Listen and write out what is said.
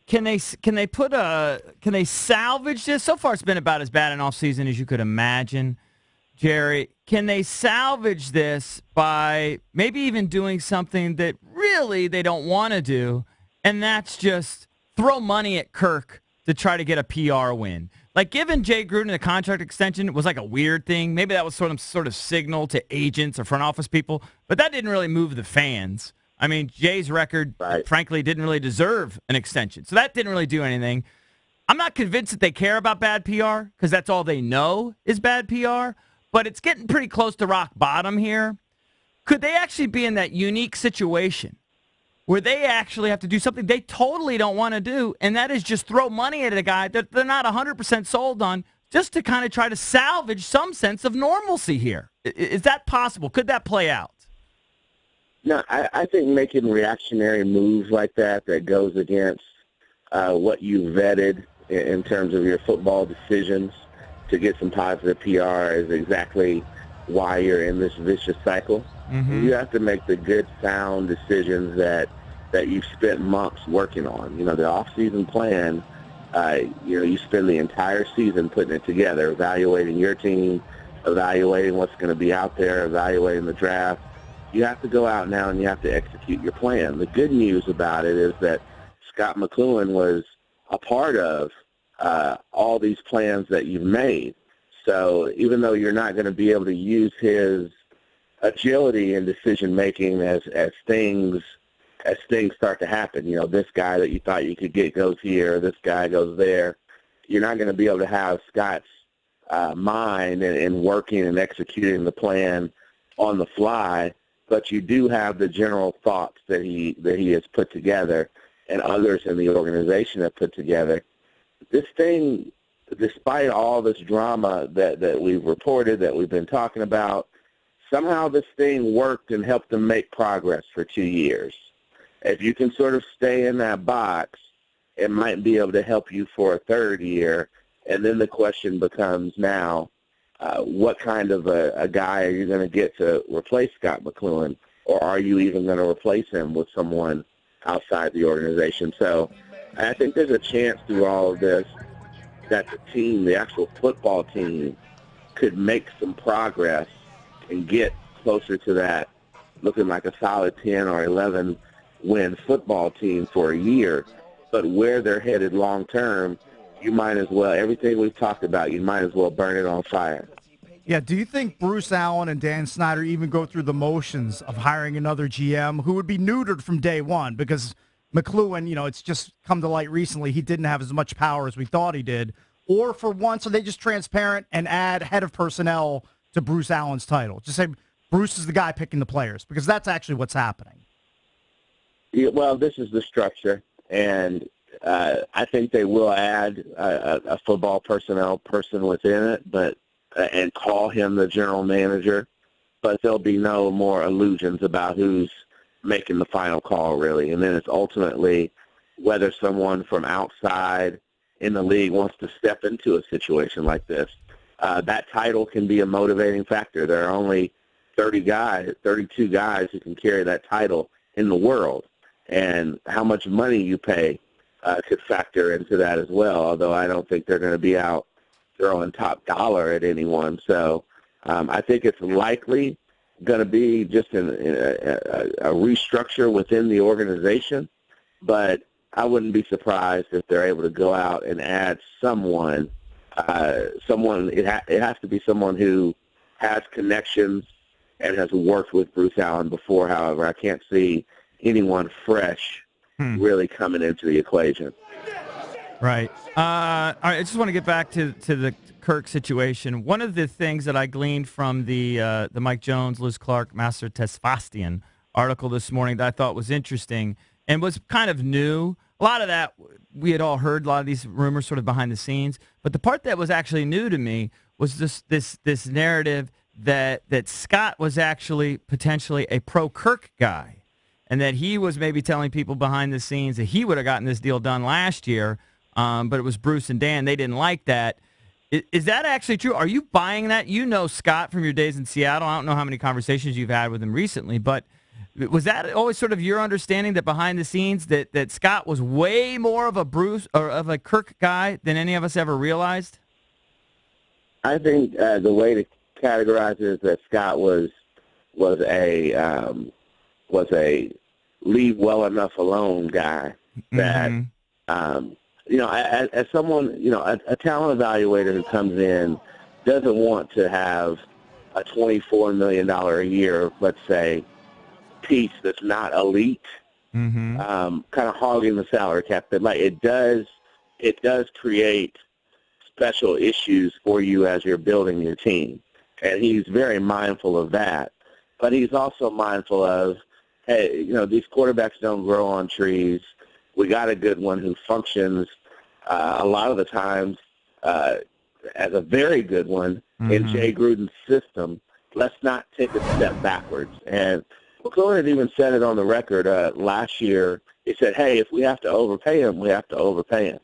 can they salvage this? So far, it's been about as bad an offseason as you could imagine, Jerry. Can they salvage this by maybe even doing something that really they don't want to do, and that's just throw money at Kirk to try to get a PR win? Like, giving Jay Gruden a contract extension was like a weird thing. Maybe that was sort of signal to agents or front office people, but that didn't really move the fans. I mean, Jay's record, frankly, didn't really deserve an extension. So that didn't really do anything. I'm not convinced that they care about bad PR because that's all they know is bad PR, but it's getting pretty close to rock bottom here. Could they actually be in that unique situation where they actually have to do something they totally don't want to do, and that is just throw money at a guy that they're not 100% sold on just to kind of try to salvage some sense of normalcy here? Is that possible? Could that play out? No, I think making reactionary moves like that goes against what you vetted in terms of your football decisions to get some positive PR is exactly why you're in this vicious cycle. Mm-hmm. You have to make the good, sound decisions that you've spent months working on. The off-season plan, you spend the entire season putting it together, evaluating your team, evaluating what's going to be out there, evaluating the draft. You have to go out now and you have to execute your plan. The good news about it is that Scott McCloughan was a part of all these plans that you've made. So even though you're not going to be able to use his agility in decision-making as things start to happen, this guy that you thought you could get goes here, this guy goes there, you're not going to be able to have Scott's mind in working and executing the plan on the fly. But you do have the general thoughts that he has put together and others in the organization have put together. This thing, despite all this drama that we've reported, that we've been talking about, somehow this thing worked and helped them make progress for 2 years. If you can sort of stay in that box, it might be able to help you for a third year. And then the question becomes now, what kind of a guy are you going to get to replace Scott McCloughan, or are you even going to replace him with someone outside the organization? So I think there's a chance through all of this that the team, the actual football team, could make some progress and get closer to that looking like a solid 10 or 11 win football team for a year. But where they're headed long term, you might as well, everything we've talked about, you might as well burn it on fire. Yeah, do you think Bruce Allen and Dan Snyder even go through the motions of hiring another GM who would be neutered from day one? Because McCloughan, it's just come to light recently, he didn't have as much power as we thought he did. Or for once, are they just transparent and add head of personnel to Bruce Allen's title? Just say Bruce is the guy picking the players, because that's actually what's happening. Yeah, well, this is the structure, and I think they will add a football personnel person within it, but and call him the general manager. But there'll be no more illusions about who's making the final call, really. And then it's ultimately whether someone from outside in the league wants to step into a situation like this. That title can be a motivating factor. There are only 32 guys who can carry that title in the world, and how much money you pay could factor into that as well, although I don't think they're going to be out throwing top dollar at anyone. So I think it's likely going to be just a restructure within the organization, but I wouldn't be surprised if they're able to go out and add someone. It has to be someone who has connections and has worked with Bruce Allen before. However, I can't see anyone fresh really coming into the equation. Right. All right. I just want to get back to the Kirk situation. One of the things that I gleaned from the Mike Jones, Liz Clark, Master Tesfastian article this morning that I thought was interesting and was kind of new. A lot of that we had all heard, a lot of these rumors sort of behind the scenes. But the part that was actually new to me was this narrative that Scott was actually potentially a pro-Kirk guy, and that he was maybe telling people behind the scenes that he would have gotten this deal done last year, but it was Bruce and Dan. They didn't like that. Is that actually true? Are you buying that? You know Scott from your days in Seattle. I don't know how many conversations you've had with him recently, but Was that always sort of your understanding that behind the scenes that Scott was way more of a Bruce or of a Kirk guy than any of us ever realized? I think the way to categorize it is that Scott was a leave well enough alone guy that as someone, a talent evaluator who comes in doesn't want to have a $24 million a year, let's say, piece that's not elite, kind of hogging the salary cap. But like it does create special issues for you as you're building your team, and he's very mindful of that. But he's also mindful of, hey, these quarterbacks don't grow on trees. We got a good one who functions a lot of the times as a very good one in Jay Gruden's system. Let's not take a step backwards. And McLaurin had even said it on the record last year. He said, hey, if we have to overpay him, we have to overpay him.